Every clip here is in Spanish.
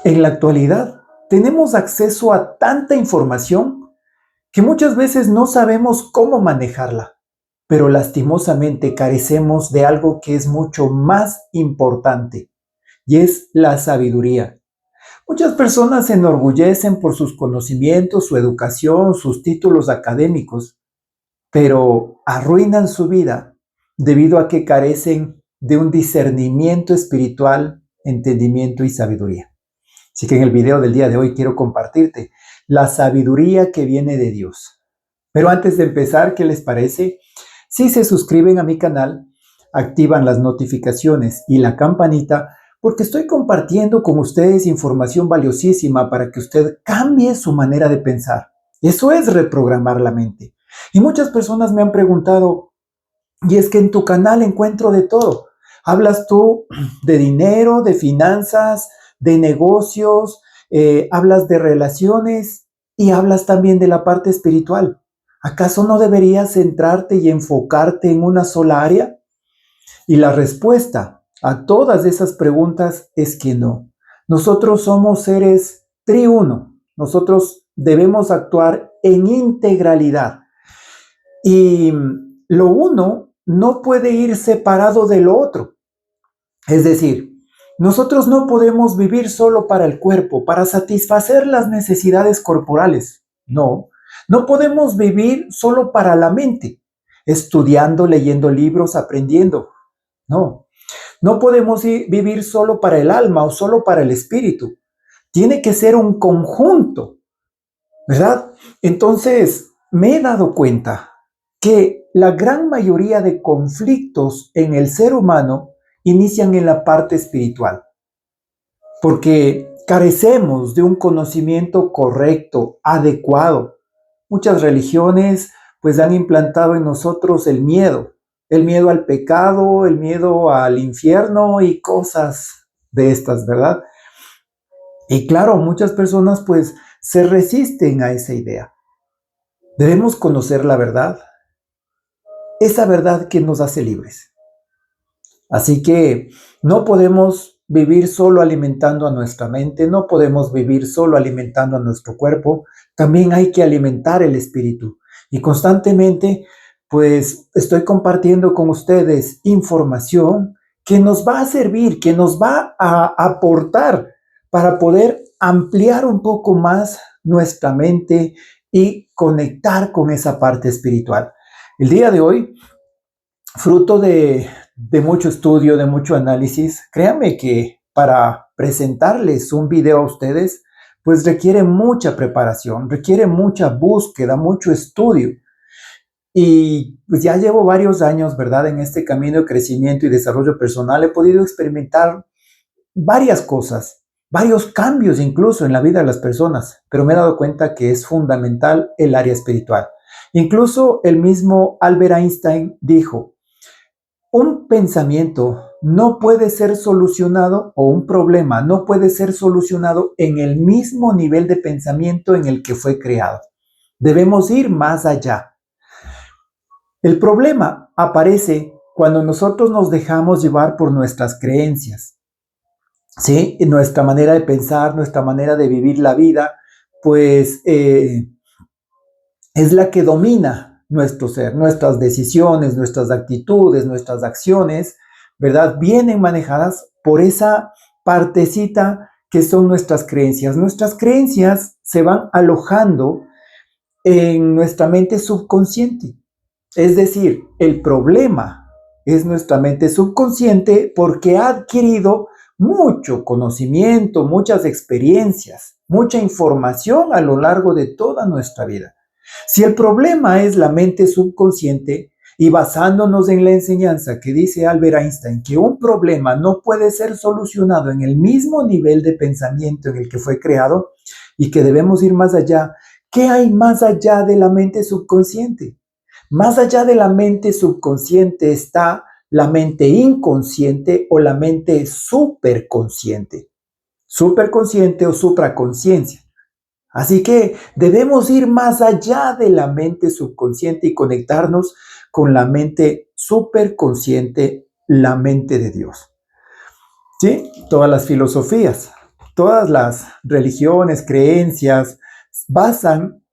En la actualidad, tenemos acceso a tanta información que muchas veces no sabemos cómo manejarla, pero lastimosamente carecemos de algo que es mucho más importante, y es la sabiduría. Muchas personas se enorgullecen por sus conocimientos, su educación, sus títulos académicos, pero arruinan su vida debido a que carecen de un discernimiento espiritual, entendimiento y sabiduría. Así que en el video del día de hoy quiero compartirte la sabiduría que viene de Dios. Pero antes de empezar, ¿qué les parece? Si se suscriben a mi canal, activan las notificaciones y la campanita, porque estoy compartiendo con ustedes información valiosísima para que usted cambie su manera de pensar. Eso es reprogramar la mente. Y muchas personas me han preguntado, y es que en tu canal encuentro de todo. Hablas tú de dinero, de finanzas, de negocios, hablas de relaciones y hablas también de la parte espiritual. ¿Acaso no deberías centrarte y enfocarte en una sola área? Y la respuesta a todas esas preguntas es que no. Nosotros somos seres triuno. Nosotros debemos actuar en integralidad. Y lo uno no puede ir separado de lo otro. Es decir, nosotros no podemos vivir solo para el cuerpo, para satisfacer las necesidades corporales. No, no podemos vivir solo para la mente, estudiando, leyendo libros, aprendiendo. No, no podemos vivir solo para el alma o solo para el espíritu. Tiene que ser un conjunto, ¿verdad? Entonces, me he dado cuenta que la gran mayoría de conflictos en el ser humano inician en la parte espiritual, porque carecemos de un conocimiento correcto, adecuado. Muchas religiones pues han implantado en nosotros el miedo al pecado, el miedo al infierno y cosas de estas, ¿verdad? Y claro, muchas personas pues se resisten a esa idea. Debemos conocer la verdad, esa verdad que nos hace libres. Así que no podemos vivir solo alimentando a nuestra mente, no podemos vivir solo alimentando a nuestro cuerpo, también hay que alimentar el espíritu. Y constantemente, pues estoy compartiendo con ustedes información que nos va a servir, que nos va a aportar para poder ampliar un poco más nuestra mente y conectar con esa parte espiritual. El día de hoy, fruto de mucho estudio, de mucho análisis, créanme que para presentarles un video a ustedes, pues requiere mucha preparación, requiere mucha búsqueda, mucho estudio. Y pues ya llevo varios años, ¿verdad? En este camino de crecimiento y desarrollo personal he podido experimentar varias cosas, varios cambios incluso en la vida de las personas, pero me he dado cuenta que es fundamental el área espiritual. Incluso el mismo Albert Einstein dijo, un pensamiento no puede ser solucionado o un problema no puede ser solucionado en el mismo nivel de pensamiento en el que fue creado. Debemos ir más allá. El problema aparece cuando nosotros nos dejamos llevar por nuestras creencias, ¿sí? Nuestra manera de pensar, nuestra manera de vivir la vida, pues es la que domina nuestro ser, nuestras decisiones, nuestras actitudes, nuestras acciones, ¿verdad? Vienen manejadas por esa partecita que son nuestras creencias. Nuestras creencias se van alojando en nuestra mente subconsciente. Es decir, el problema es nuestra mente subconsciente porque ha adquirido mucho conocimiento, muchas experiencias, mucha información a lo largo de toda nuestra vida. Si el problema es la mente subconsciente y basándonos en la enseñanza que dice Albert Einstein, que un problema no puede ser solucionado en el mismo nivel de pensamiento en el que fue creado y que debemos ir más allá, ¿qué hay más allá de la mente subconsciente? Más allá de la mente subconsciente está la mente inconsciente o la mente superconsciente. Superconsciente o supraconsciencia. Así que debemos ir más allá de la mente subconsciente y conectarnos con la mente superconsciente, la mente de Dios. ¿Sí? Todas las filosofías todas las religiones, creencias, basan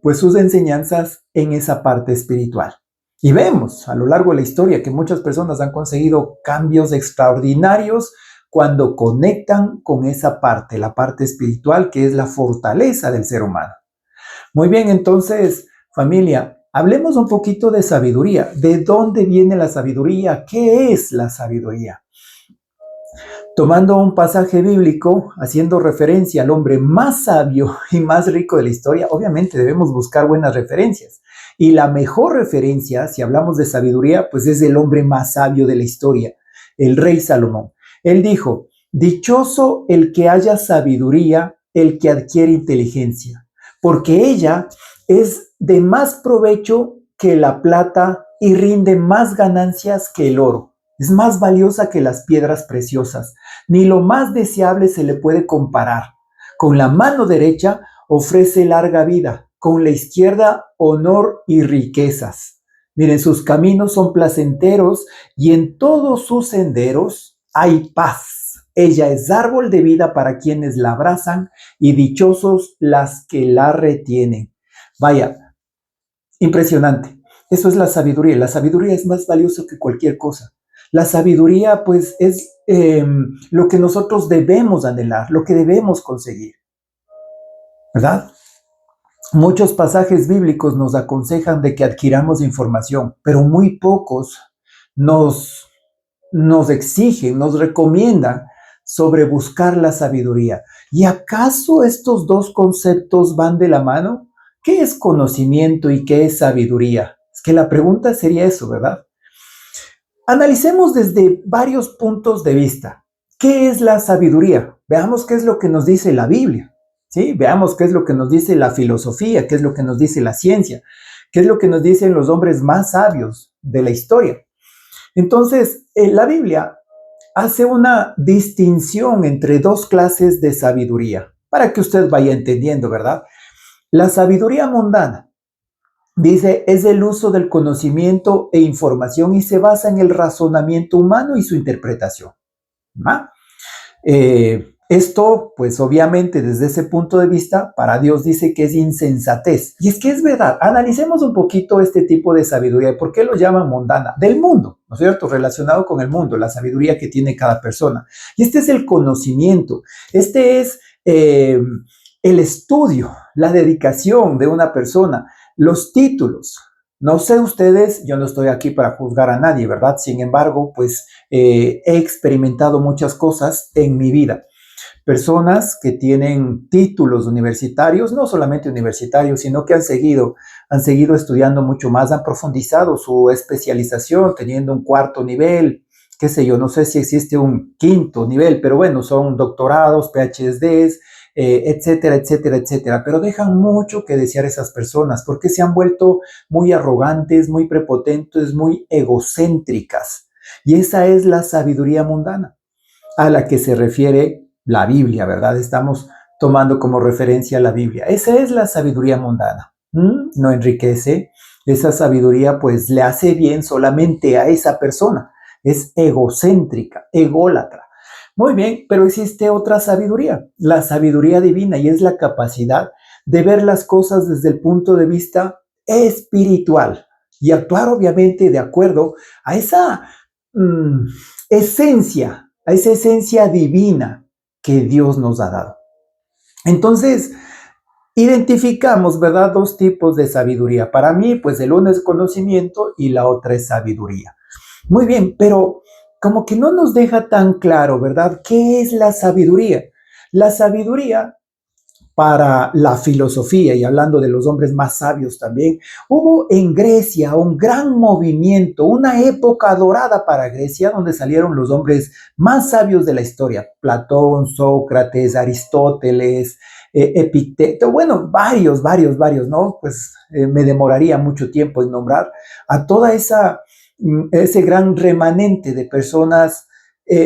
pues sus enseñanzas en esa parte espiritual. Y vemos a lo largo de la historia que muchas personas han conseguido cambios extraordinarios cuando conectan con esa parte, la parte espiritual, que es la fortaleza del ser humano. Muy bien, entonces, familia, hablemos un poquito de sabiduría. ¿De dónde viene la sabiduría? ¿Qué es la sabiduría? Tomando un pasaje bíblico, haciendo referencia al hombre más sabio y más rico de la historia, obviamente debemos buscar buenas referencias. Y la mejor referencia, si hablamos de sabiduría, pues es el hombre más sabio de la historia, el rey Salomón. Él dijo, dichoso el que haya sabiduría, el que adquiere inteligencia, porque ella es de más provecho que la plata y rinde más ganancias que el oro. Es más valiosa que las piedras preciosas. Ni lo más deseable se le puede comparar. Con la mano derecha ofrece larga vida, con la izquierda honor y riquezas. Miren, sus caminos son placenteros y en todos sus senderos hay paz. Ella es árbol de vida para quienes la abrazan y dichosos las que la retienen. Vaya, impresionante. Eso es la sabiduría. La sabiduría es más valiosa que cualquier cosa. La sabiduría, pues, es lo que nosotros debemos anhelar, lo que debemos conseguir, ¿verdad? Muchos pasajes bíblicos nos aconsejan de que adquiramos información, pero muy pocos nos, nos exigen, nos recomiendan sobre buscar la sabiduría. ¿Y acaso estos dos conceptos van de la mano? ¿Qué es conocimiento y qué es sabiduría? Es que la pregunta sería eso, ¿verdad? Analicemos desde varios puntos de vista. ¿Qué es la sabiduría? Veamos qué es lo que nos dice la Biblia. ¿Sí? Veamos qué es lo que nos dice la filosofía, qué es lo que nos dice la ciencia, qué es lo que nos dicen los hombres más sabios de la historia. Entonces, la Biblia hace una distinción entre dos clases de sabiduría, para que usted vaya entendiendo, ¿verdad? La sabiduría mundana, dice, es el uso del conocimiento e información y se basa en el razonamiento humano y su interpretación. ¿Va? Esto, pues obviamente desde ese punto de vista, para Dios dice que es insensatez. Y es que es verdad, analicemos un poquito este tipo de sabiduría. ¿Y por qué lo llaman mundana? Del mundo, ¿no es cierto? Relacionado con el mundo, la sabiduría que tiene cada persona. Y este es el conocimiento, este es el estudio, la dedicación de una persona, los títulos. No sé ustedes, yo no estoy aquí para juzgar a nadie, ¿verdad? Sin embargo, pues he experimentado muchas cosas en mi vida. Personas que tienen títulos universitarios, no solamente universitarios, sino que han seguido estudiando mucho más, han profundizado su especialización, teniendo un cuarto nivel, qué sé yo, no sé si existe un quinto nivel, pero bueno, son doctorados, PhDs, etcétera, etcétera, etcétera. Pero dejan mucho que desear esas personas porque se han vuelto muy arrogantes, muy prepotentes, muy egocéntricas. Y esa es la sabiduría mundana a la que se refiere la Biblia, ¿verdad? Estamos tomando como referencia la Biblia. Esa es la sabiduría mundana. No enriquece. Esa sabiduría pues le hace bien solamente a esa persona. Es egocéntrica, ególatra. Muy bien, pero existe otra sabiduría, la sabiduría divina, y es la capacidad de ver las cosas desde el punto de vista espiritual y actuar obviamente de acuerdo a esa esencia, a esa esencia divina que Dios nos ha dado. Entonces, identificamos, ¿verdad? Dos tipos de sabiduría. Para mí, pues el uno es conocimiento y la otra es sabiduría. Muy bien, pero como que no nos deja tan claro, ¿verdad? ¿Qué es la sabiduría? La sabiduría para la filosofía, y hablando de los hombres más sabios también, hubo en Grecia un gran movimiento, una época dorada para Grecia, donde salieron los hombres más sabios de la historia, Platón, Sócrates, Aristóteles, Epicteto, bueno, varios, ¿no? Pues me demoraría mucho tiempo en nombrar a toda ese gran remanente de personas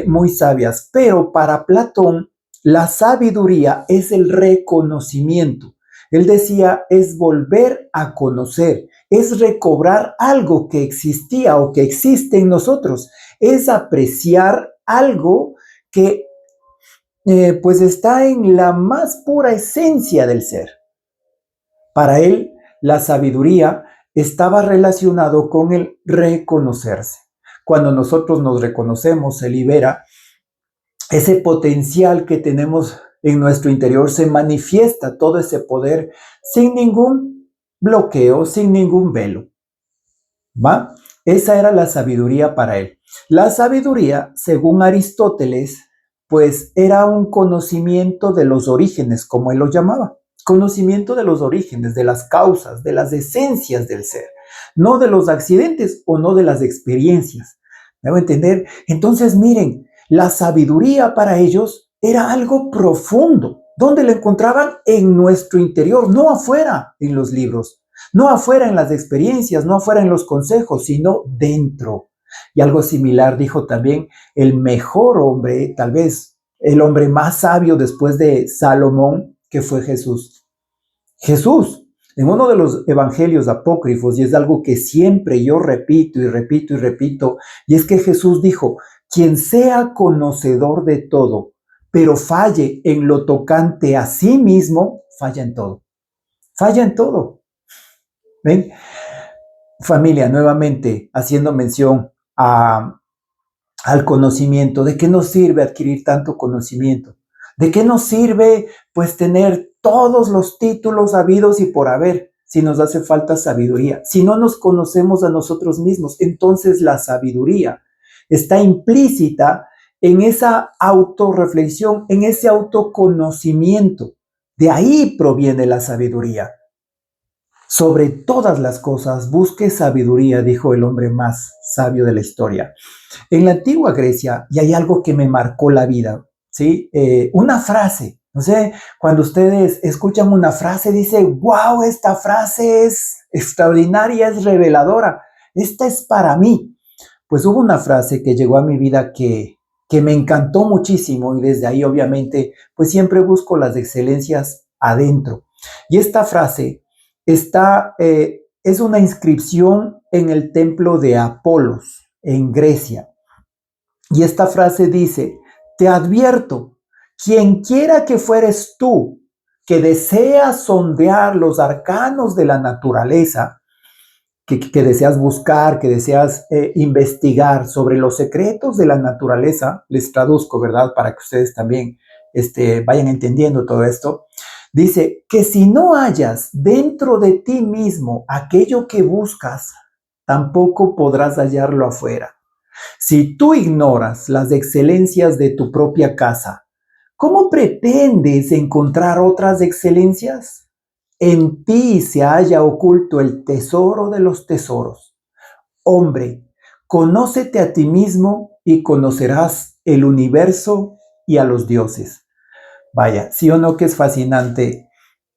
muy sabias, pero para Platón, la sabiduría es el reconocimiento. Él decía, es volver a conocer, es recobrar algo que existía o que existe en nosotros, es apreciar algo que pues está en la más pura esencia del ser. Para él, la sabiduría estaba relacionado con el reconocerse. Cuando nosotros nos reconocemos, se libera ese potencial que tenemos en nuestro interior, se manifiesta todo ese poder sin ningún bloqueo, sin ningún velo. ¿Va? Esa era la sabiduría para él. La sabiduría, según Aristóteles, pues era un conocimiento de los orígenes, como él lo llamaba. Conocimiento de los orígenes, de las causas, de las esencias del ser, no de los accidentes o no de las experiencias. ¿Me voy a entender? Entonces, miren, la sabiduría para ellos era algo profundo. ¿Dónde la encontraban? En nuestro interior, no afuera en los libros, no afuera en las experiencias, no afuera en los consejos, sino dentro. Y algo similar dijo también el mejor hombre, tal vez el hombre más sabio después de Salomón, que fue Jesús. Jesús, en uno de los evangelios apócrifos, y es algo que siempre yo repito y repito y repito, y es que Jesús dijo, quien sea conocedor de todo, pero falle en lo tocante a sí mismo, falla en todo. Falla en todo. ¿Ven? Familia, nuevamente haciendo mención al conocimiento. ¿De qué nos sirve adquirir tanto conocimiento? ¿De qué nos sirve pues tener todos los títulos habidos y por haber si nos hace falta sabiduría? Si no nos conocemos a nosotros mismos, entonces la sabiduría está implícita en esa autorreflexión, en ese autoconocimiento. De ahí proviene la sabiduría. Sobre todas las cosas, busque sabiduría, dijo el hombre más sabio de la historia. En la antigua Grecia, y hay algo que me marcó la vida, ¿sí? Una frase, no sé, cuando ustedes escuchan una frase, dice, wow, esta frase es extraordinaria, es reveladora, esta es para mí. Pues hubo una frase que llegó a mi vida que me encantó muchísimo y desde ahí obviamente, pues siempre busco las excelencias adentro. Y esta frase es una inscripción en el templo de Apolos, en Grecia. Y esta frase dice, te advierto, quien quiera que fueres tú, que deseas sondear los arcanos de la naturaleza, que deseas buscar, que deseas investigar sobre los secretos de la naturaleza, les traduzco, ¿verdad? Para que ustedes también vayan entendiendo todo esto. Dice que si no hallas dentro de ti mismo aquello que buscas, tampoco podrás hallarlo afuera. Si tú ignoras las excelencias de tu propia casa, ¿cómo pretendes encontrar otras excelencias? En ti se halla oculto el tesoro de los tesoros. Hombre, conócete a ti mismo y conocerás el universo y a los dioses. Vaya, sí o no que es fascinante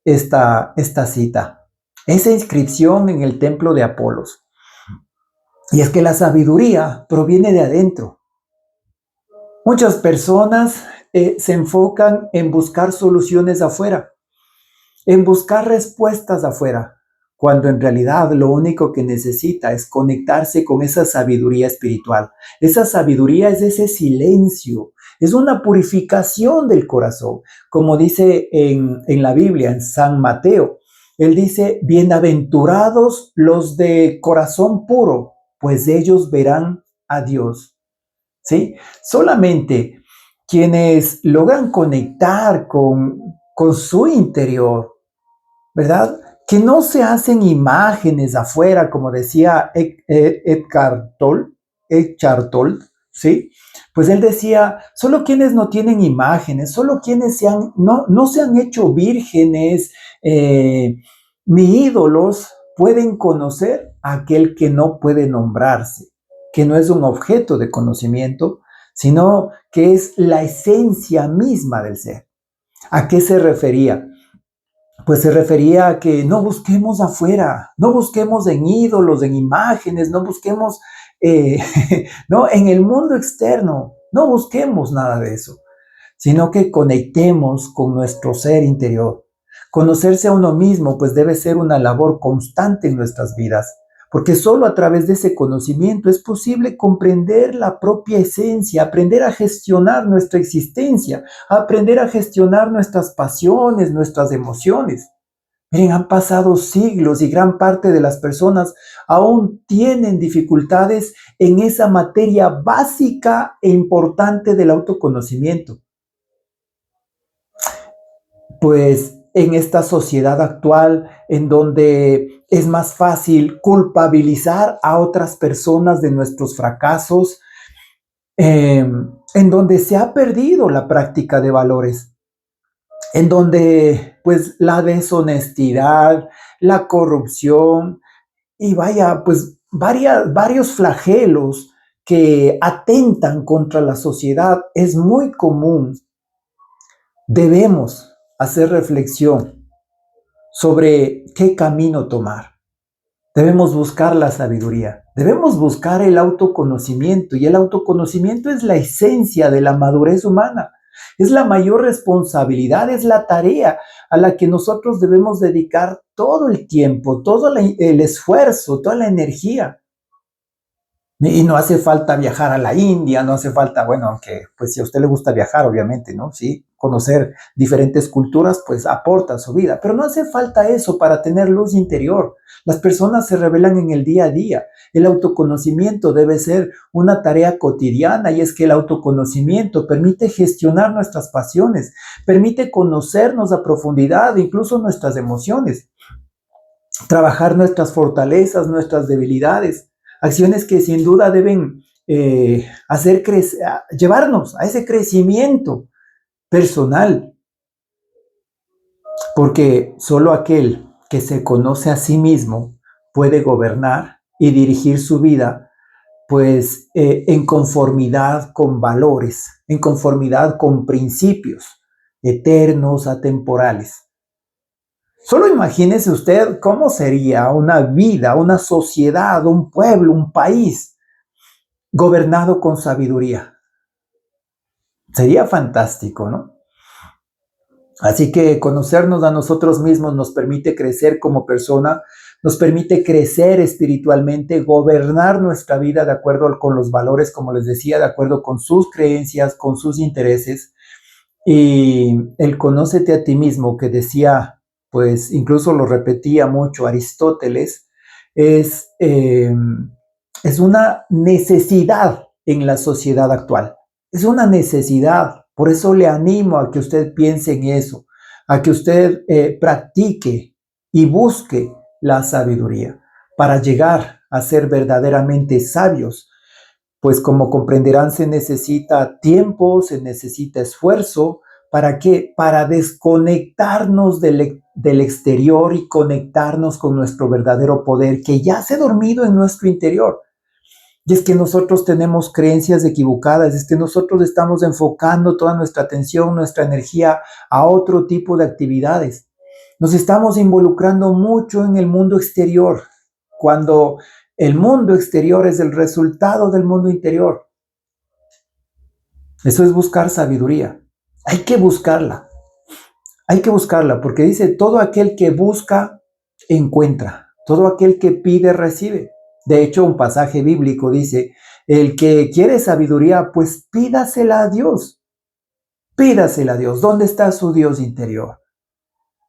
esta cita. Esa inscripción en el templo de Apolos. Y es que la sabiduría proviene de adentro. Muchas personas se enfocan en buscar soluciones afuera, en buscar respuestas afuera, cuando en realidad lo único que necesita es conectarse con esa sabiduría espiritual. Esa sabiduría es ese silencio, es una purificación del corazón, como dice en la Biblia, en San Mateo. Él dice, bienaventurados los de corazón puro, pues ellos verán a Dios. ¿Sí? Solamente quienes logran conectar con su interior, ¿verdad? Que no se hacen imágenes afuera, como decía Eckhart Tolle, ¿sí? Pues él decía, solo quienes no tienen imágenes, solo quienes no se han hecho vírgenes ni ídolos, pueden conocer a aquel que no puede nombrarse, que no es un objeto de conocimiento, sino que es la esencia misma del ser. ¿A qué se refería? Pues se refería a que no busquemos afuera, no busquemos en ídolos, en imágenes, no busquemos no, en el mundo externo, no busquemos nada de eso, sino que conectemos con nuestro ser interior. Conocerse a uno mismo pues debe ser una labor constante en nuestras vidas, porque solo a través de ese conocimiento es posible comprender la propia esencia, aprender a gestionar nuestra existencia, aprender a gestionar nuestras pasiones, nuestras emociones. Miren, han pasado siglos y gran parte de las personas aún tienen dificultades en esa materia básica e importante del autoconocimiento. Pues en esta sociedad actual en donde es más fácil culpabilizar a otras personas de nuestros fracasos, en donde se ha perdido la práctica de valores, en donde pues la deshonestidad, la corrupción y vaya, pues varios flagelos que atentan contra la sociedad es muy común. Debemos hacer reflexión sobre qué camino tomar. Debemos buscar la sabiduría, debemos buscar el autoconocimiento, y el autoconocimiento es la esencia de la madurez humana. Es la mayor responsabilidad, es la tarea a la que nosotros debemos dedicar todo el tiempo, todo el esfuerzo, toda la energía. Y no hace falta viajar a la India, no hace falta, bueno, aunque pues si a usted le gusta viajar, obviamente, ¿no? Sí, conocer diferentes culturas, pues aporta a su vida, pero no hace falta eso para tener luz interior. Las personas se revelan en el día a día. El autoconocimiento debe ser una tarea cotidiana, y es que el autoconocimiento permite gestionar nuestras pasiones, permite conocernos a profundidad, incluso nuestras emociones, trabajar nuestras fortalezas, nuestras debilidades, acciones que sin duda deben llevarnos a ese crecimiento personal, porque solo aquel que se conoce a sí mismo puede gobernar y dirigir su vida, pues en conformidad con valores, en conformidad con principios eternos, atemporales. Solo imagínese usted cómo sería una vida, una sociedad, un pueblo, un país gobernado con sabiduría. Sería fantástico, ¿no? Así que conocernos a nosotros mismos nos permite crecer como persona, nos permite crecer espiritualmente, gobernar nuestra vida de acuerdo con los valores, como les decía, de acuerdo con sus creencias, con sus intereses. Y el conócete a ti mismo, que decía, pues incluso lo repetía mucho Aristóteles, es una necesidad en la sociedad actual. Es una necesidad. Por eso le animo a que usted piense en eso, a que usted practique y busque la sabiduría para llegar a ser verdaderamente sabios. Pues como comprenderán, se necesita tiempo, se necesita esfuerzo. ¿Para qué? Para desconectarnos del exterior y conectarnos con nuestro verdadero poder que yace dormido en nuestro interior. Y es que nosotros tenemos creencias equivocadas, es que nosotros estamos enfocando toda nuestra atención, nuestra energía a otro tipo de actividades. Nos estamos involucrando mucho en el mundo exterior, cuando el mundo exterior es el resultado del mundo interior. Eso es buscar sabiduría. Hay que buscarla. Hay que buscarla, porque dice, todo aquel que busca, encuentra. Todo aquel que pide, recibe. De hecho, un pasaje bíblico dice, el que quiere sabiduría, pues pídasela a Dios. Pídasela a Dios. ¿Dónde está su Dios interior?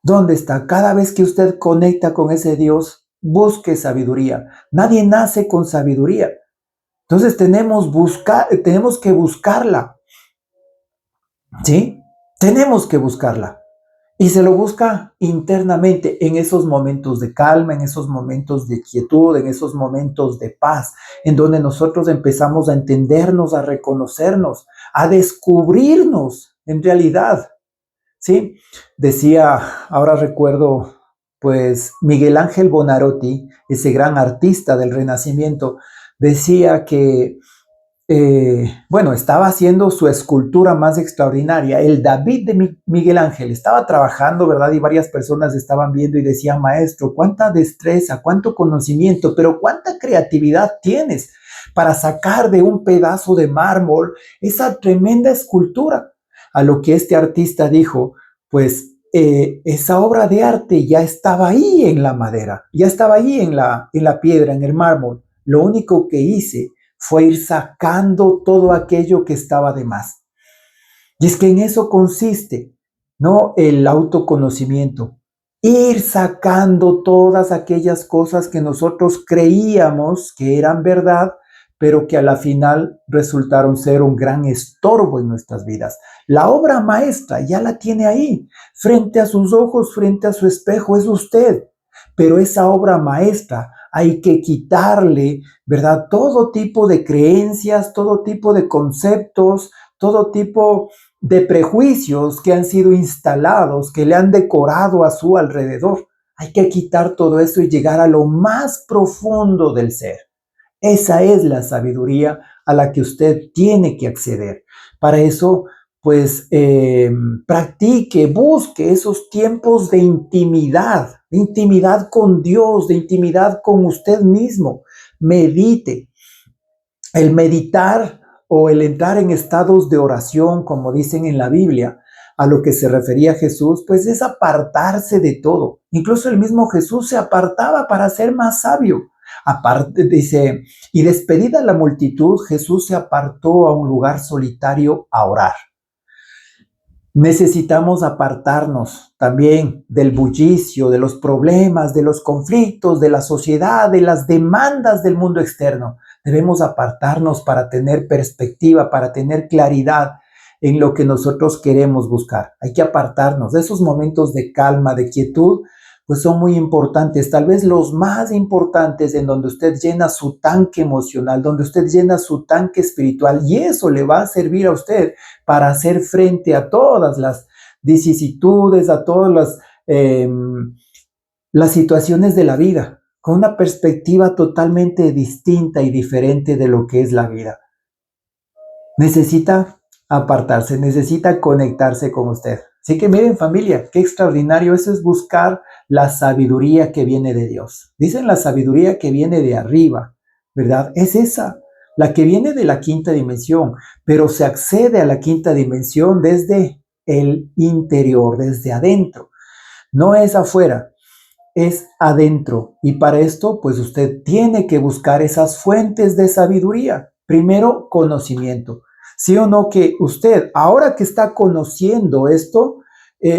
¿Dónde está? Cada vez que usted conecta con ese Dios, busque sabiduría. Nadie nace con sabiduría. Entonces tenemos que buscarla. ¿Sí? Tenemos que buscarla. Y se lo busca internamente en esos momentos de calma, en esos momentos de quietud, en esos momentos de paz, en donde nosotros empezamos a entendernos, a reconocernos, a descubrirnos en realidad. ¿Sí? Decía, ahora recuerdo, pues Miguel Ángel Bonarotti, ese gran artista del Renacimiento, decía que bueno, estaba haciendo su escultura más extraordinaria, el David de Miguel Ángel. Estaba trabajando, ¿verdad? Y varias personas estaban viendo y decían, maestro, cuánta destreza, cuánto conocimiento, pero cuánta creatividad tienes para sacar de un pedazo de mármol esa tremenda escultura. A lo que este artista dijo, pues esa obra de arte ya estaba ahí en la madera, ya estaba ahí en la piedra, en el mármol. Lo único que hice fue ir sacando todo aquello que estaba de más. Y es que en eso consiste, ¿no? El autoconocimiento. Ir sacando todas aquellas cosas que nosotros creíamos que eran verdad, pero que a la final resultaron ser un gran estorbo en nuestras vidas. La obra maestra ya la tiene ahí, frente a sus ojos, frente a su espejo, es usted. Pero esa obra maestra hay que quitarle, ¿verdad? Todo tipo de creencias, todo tipo de conceptos, todo tipo de prejuicios que han sido instalados, que le han decorado a su alrededor. Hay que quitar todo eso y llegar a lo más profundo del ser. Esa es la sabiduría a la que usted tiene que acceder. Para eso, pues, practique, busque esos tiempos de intimidad con Dios, de intimidad con usted mismo. Medite. El meditar o el entrar en estados de oración, como dicen en la Biblia, a lo que se refería Jesús, pues es apartarse de todo. Incluso el mismo Jesús se apartaba para ser más sabio. Aparte, dice, y despedida la multitud, Jesús se apartó a un lugar solitario a orar. Necesitamos apartarnos también del bullicio, de los problemas, de los conflictos, de la sociedad, de las demandas del mundo externo. Debemos apartarnos para tener perspectiva, para tener claridad en lo que nosotros queremos buscar. Hay que apartarnos de esos momentos de calma, de quietud, pues son muy importantes, tal vez los más importantes, en donde usted llena su tanque emocional, donde usted llena su tanque espiritual, y eso le va a servir a usted para hacer frente a todas las vicisitudes, a todas las situaciones de la vida, con una perspectiva totalmente distinta y diferente de lo que es la vida. Necesita apartarse, necesita conectarse con usted. Así que miren, familia, qué extraordinario. Eso es buscar la sabiduría que viene de Dios. Dicen la sabiduría que viene de arriba, ¿verdad? Es esa, la que viene de la quinta dimensión, pero se accede a la quinta dimensión desde el interior, desde adentro. No es afuera, es adentro. Y para esto, pues usted tiene que buscar esas fuentes de sabiduría. Primero, conocimiento. ¿Sí o no que usted, ahora que está conociendo esto,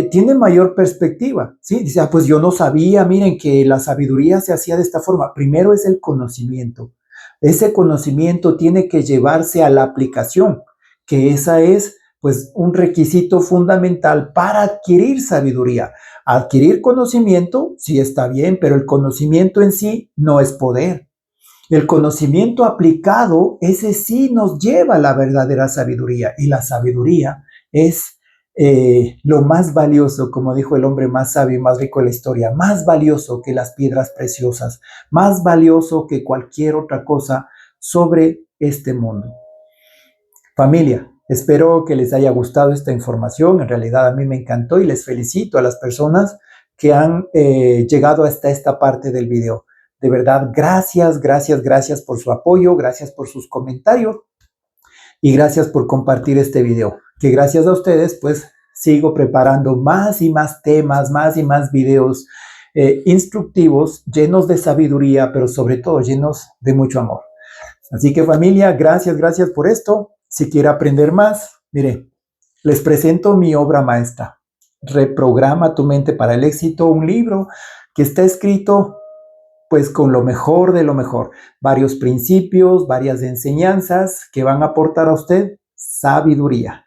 tiene mayor perspectiva? ¿Sí? Dice, ah, pues yo no sabía, miren que la sabiduría se hacía de esta forma. Primero es el conocimiento. Ese conocimiento tiene que llevarse a la aplicación, que esa es pues un requisito fundamental para adquirir sabiduría. Adquirir conocimiento, sí está bien, pero el conocimiento en sí no es poder. El conocimiento aplicado, ese sí nos lleva a la verdadera sabiduría. Y la sabiduría es lo más valioso, como dijo el hombre más sabio y más rico de la historia, más valioso que las piedras preciosas, más valioso que cualquier otra cosa sobre este mundo. Familia, espero que les haya gustado esta información. En realidad a mí me encantó y les felicito a las personas que han llegado hasta esta parte del video. De verdad, gracias, gracias, gracias por su apoyo, gracias por sus comentarios y gracias por compartir este video. Que gracias a ustedes, pues sigo preparando más y más temas, más y más videos instructivos, llenos de sabiduría, pero sobre todo llenos de mucho amor. Así que familia, gracias, gracias por esto. Si quiere aprender más, mire, les presento mi obra maestra. Reprograma tu mente para el éxito, un libro que está escrito pues con lo mejor de lo mejor. Varios principios, varias enseñanzas que van a aportar a usted sabiduría.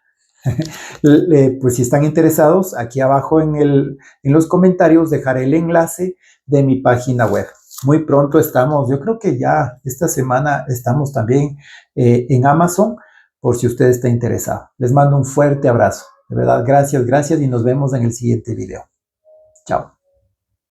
Pues si están interesados, aquí abajo en los comentarios dejaré el enlace de mi página web. Muy pronto estamos, yo creo que ya esta semana estamos también en Amazon, por si usted está interesado. Les mando un fuerte abrazo. De verdad, gracias, gracias y nos vemos en el siguiente video. Chao.